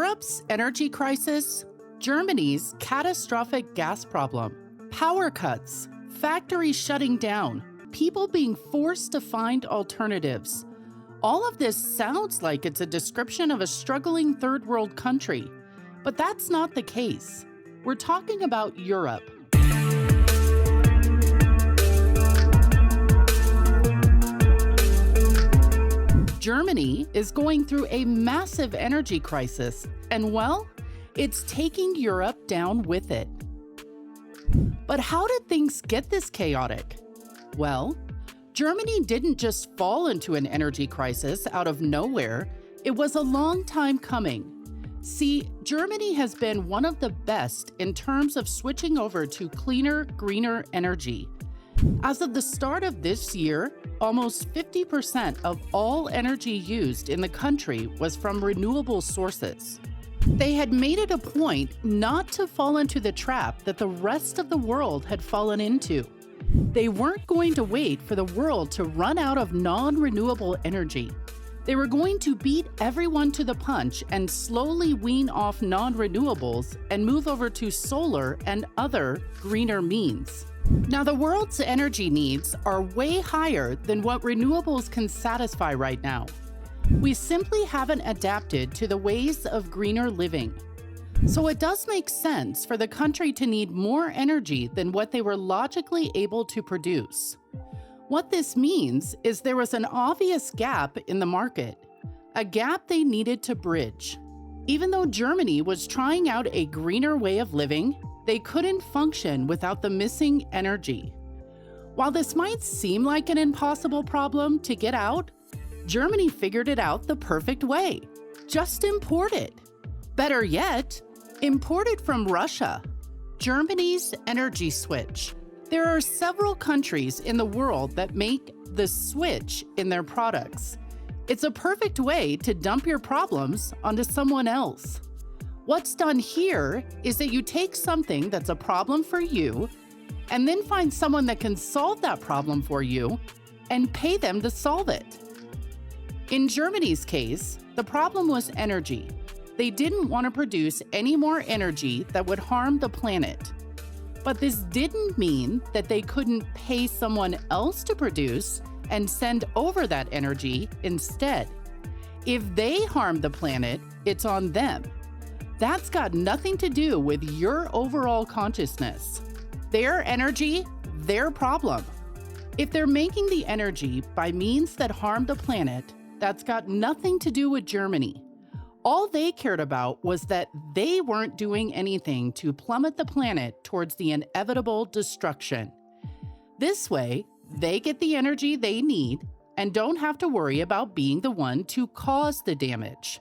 Europe's energy crisis, Germany's catastrophic gas problem, power cuts, factories shutting down, people being forced to find alternatives. All of this sounds like it's a description of a struggling third world country, but that's not the case. We're talking about Europe. Germany is going through a massive energy crisis, and well, it's taking Europe down with it. But how did things get this chaotic? Well, Germany didn't just fall into an energy crisis out of nowhere. It was a long time coming. See, Germany has been one of the best in terms of switching over to cleaner, greener energy. As of the start of this year, almost 50% of all energy used in the country was from renewable sources. They had made it a point not to fall into the trap that the rest of the world had fallen into. They weren't going to wait for the world to run out of non-renewable energy. They were going to beat everyone to the punch and slowly wean off non-renewables and move over to solar and other greener means. Now, the world's energy needs are way higher than what renewables can satisfy right now. We simply haven't adapted to the ways of greener living. So it does make sense for the country to need more energy than what they were logically able to produce. What this means is there was an obvious gap in the market, a gap they needed to bridge. Even though Germany was trying out a greener way of living, they couldn't function without the missing energy. While this might seem like an impossible problem to get out, Germany figured it out the perfect way. Just import it. Better yet, import it from Russia. Germany's energy switch. There are several countries in the world that make the switch in their products. It's a perfect way to dump your problems onto someone else. What's done here is that you take something that's a problem for you and then find someone that can solve that problem for you and pay them to solve it. In Germany's case, the problem was energy. They didn't want to produce any more energy that would harm the planet. But this didn't mean that they couldn't pay someone else to produce and send over that energy instead. If they harm the planet, it's on them. That's got nothing to do with your overall consciousness. Their energy, their problem. If they're making the energy by means that harm the planet, that's got nothing to do with Germany. All they cared about was that they weren't doing anything to plummet the planet towards the inevitable destruction. This way, they get the energy they need and don't have to worry about being the one to cause the damage.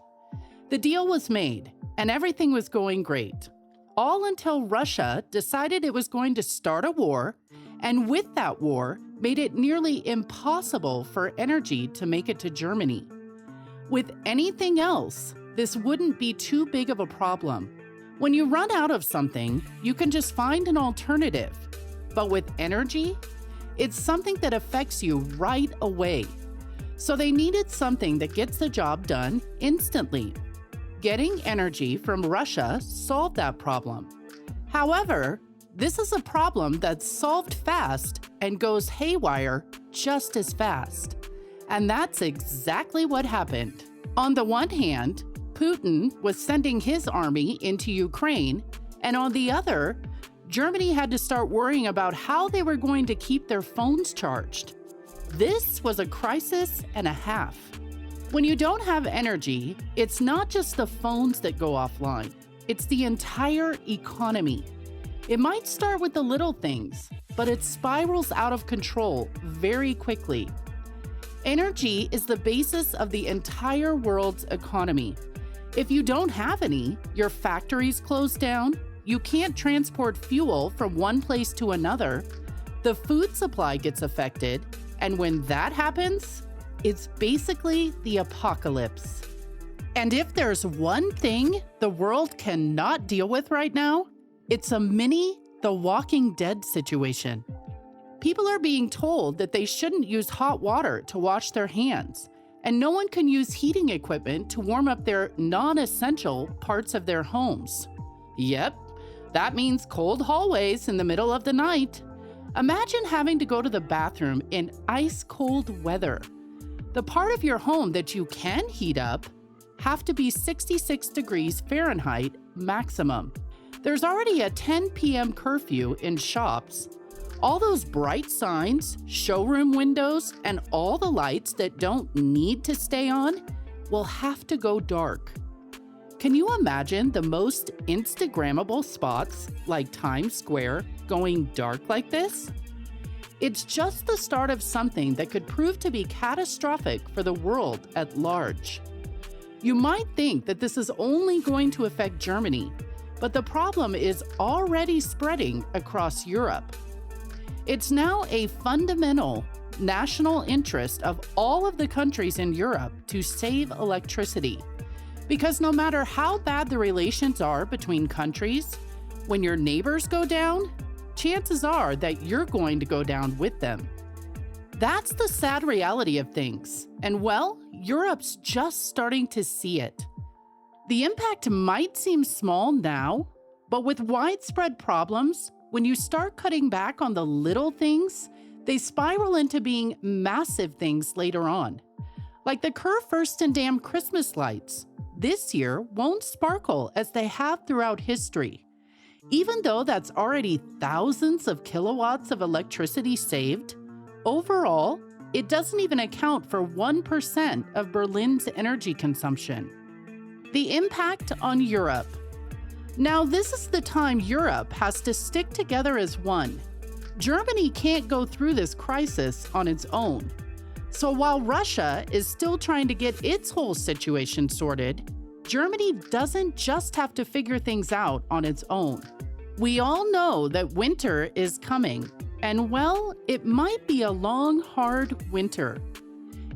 The deal was made, and everything was going great. All until Russia decided it was going to start a war, and with that war, made it nearly impossible for energy to make it to Germany. With anything else, this wouldn't be too big of a problem. When you run out of something, you can just find an alternative. But with energy, it's something that affects you right away. So they needed something that gets the job done instantly. Getting energy from Russia solved that problem. However, this is a problem that's solved fast and goes haywire just as fast. And that's exactly what happened. On the one hand, Putin was sending his army into Ukraine, and on the other, Germany had to start worrying about how they were going to keep their phones charged. This was a crisis and a half. When you don't have energy, it's not just the phones that go offline, it's the entire economy. It might start with the little things, but it spirals out of control very quickly. Energy is the basis of the entire world's economy. If you don't have any, your factories close down, you can't transport fuel from one place to another, the food supply gets affected, and when that happens, it's basically the apocalypse. And if there's one thing the world cannot deal with right now, it's a mini The Walking Dead situation. People are being told that they shouldn't use hot water to wash their hands, and no one can use heating equipment to warm up their non-essential parts of their homes. Yep, that means cold hallways in the middle of the night. Imagine having to go to the bathroom in ice-cold weather. The part of your home that you can heat up have to be 66 degrees Fahrenheit maximum. There's already a 10 p.m. curfew in shops. All those bright signs, showroom windows, and all the lights that don't need to stay on will have to go dark. Can you imagine the most Instagrammable spots like Times Square going dark like this? It's just the start of something that could prove to be catastrophic for the world at large. You might think that this is only going to affect Germany, but the problem is already spreading across Europe. It's now a fundamental national interest of all of the countries in Europe to save electricity. Because no matter how bad the relations are between countries, when your neighbors go down, chances are that you're going to go down with them. That's the sad reality of things, and well, Europe's just starting to see it. The impact might seem small now, but with widespread problems, when you start cutting back on the little things, they spiral into being massive things later on. Like the Kurfürstendamm Christmas lights, this year won't sparkle as they have throughout history. Even though that's already thousands of kilowatts of electricity saved, overall, it doesn't even account for 1% of Berlin's energy consumption. The impact on Europe. Now, this is the time Europe has to stick together as one. Germany can't go through this crisis on its own. So while Russia is still trying to get its whole situation sorted, Germany doesn't just have to figure things out on its own. We all know that winter is coming, and well, it might be a long, hard winter.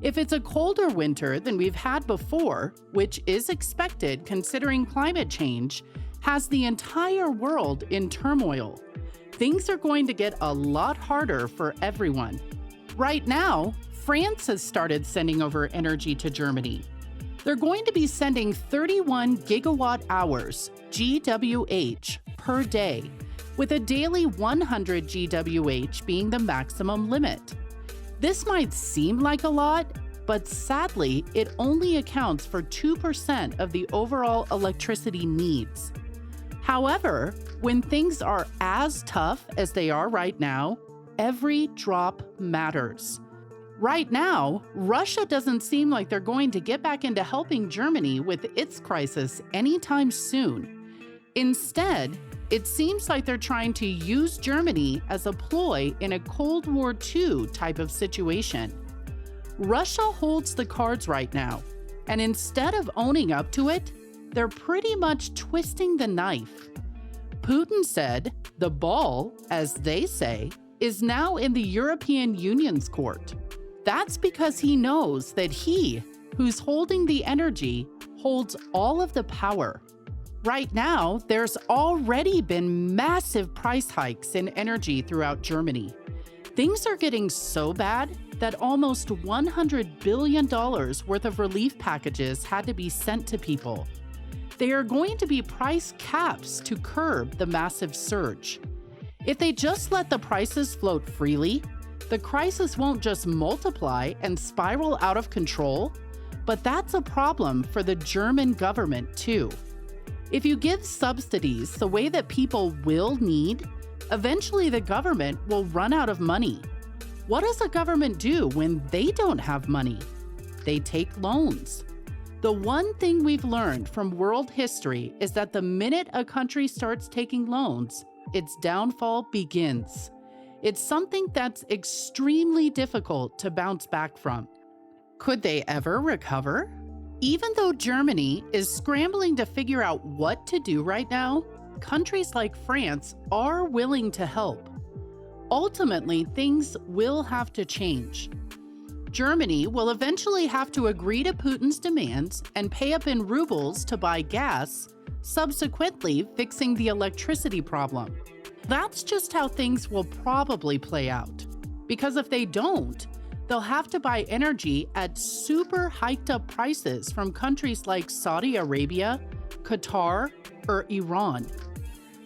If it's a colder winter than we've had before, which is expected considering climate change, has the entire world in turmoil. Things are going to get a lot harder for everyone. Right now, France has started sending over energy to Germany. They're going to be sending 31 gigawatt hours, GWH, per day, with a daily 100 GWH being the maximum limit. This might seem like a lot, but sadly, it only accounts for 2% of the overall electricity needs. However, when things are as tough as they are right now, every drop matters. Right now, Russia doesn't seem like they're going to get back into helping Germany with its crisis anytime soon. Instead, it seems like they're trying to use Germany as a ploy in a Cold War II type of situation. Russia holds the cards right now, and instead of owning up to it, they're pretty much twisting the knife. Putin said the ball, as they say, is now in the European Union's court. That's because he knows that he, who's holding the energy, holds all of the power. Right now, there's already been massive price hikes in energy throughout Germany. Things are getting so bad that almost $100 billion worth of relief packages had to be sent to people. There are going to be price caps to curb the massive surge. If they just let the prices float freely, the crisis won't just multiply and spiral out of control, but that's a problem for the German government too. If you give subsidies the way that people will need, eventually the government will run out of money. What does a government do when they don't have money? They take loans. The one thing we've learned from world history is that the minute a country starts taking loans, its downfall begins. It's something that's extremely difficult to bounce back from. Could they ever recover? Even though Germany is scrambling to figure out what to do right now, countries like France are willing to help. Ultimately, things will have to change. Germany will eventually have to agree to Putin's demands and pay up in rubles to buy gas, subsequently fixing the electricity problem. That's just how things will probably play out. Because if they don't, they'll have to buy energy at super hiked up prices from countries like Saudi Arabia, Qatar, or Iran.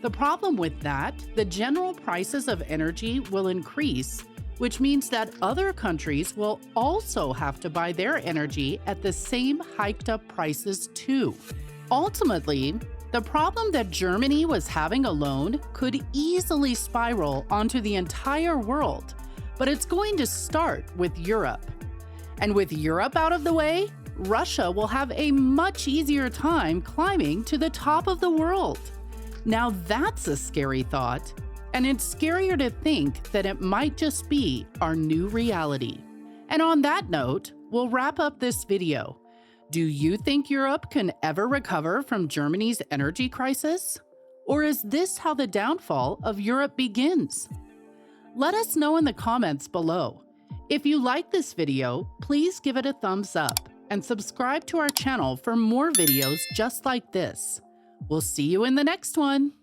The problem with that, the general prices of energy will increase, which means that other countries will also have to buy their energy at the same hiked up prices too. Ultimately, the problem that Germany was having alone could easily spiral onto the entire world, but it's going to start with Europe. And with Europe out of the way, Russia will have a much easier time climbing to the top of the world. Now that's a scary thought, and it's scarier to think that it might just be our new reality. And on that note, we'll wrap up this video. Do you think Europe can ever recover from Germany's energy crisis? Or is this how the downfall of Europe begins? Let us know in the comments below. If you like this video, please give it a thumbs up and subscribe to our channel for more videos just like this. We'll see you in the next one.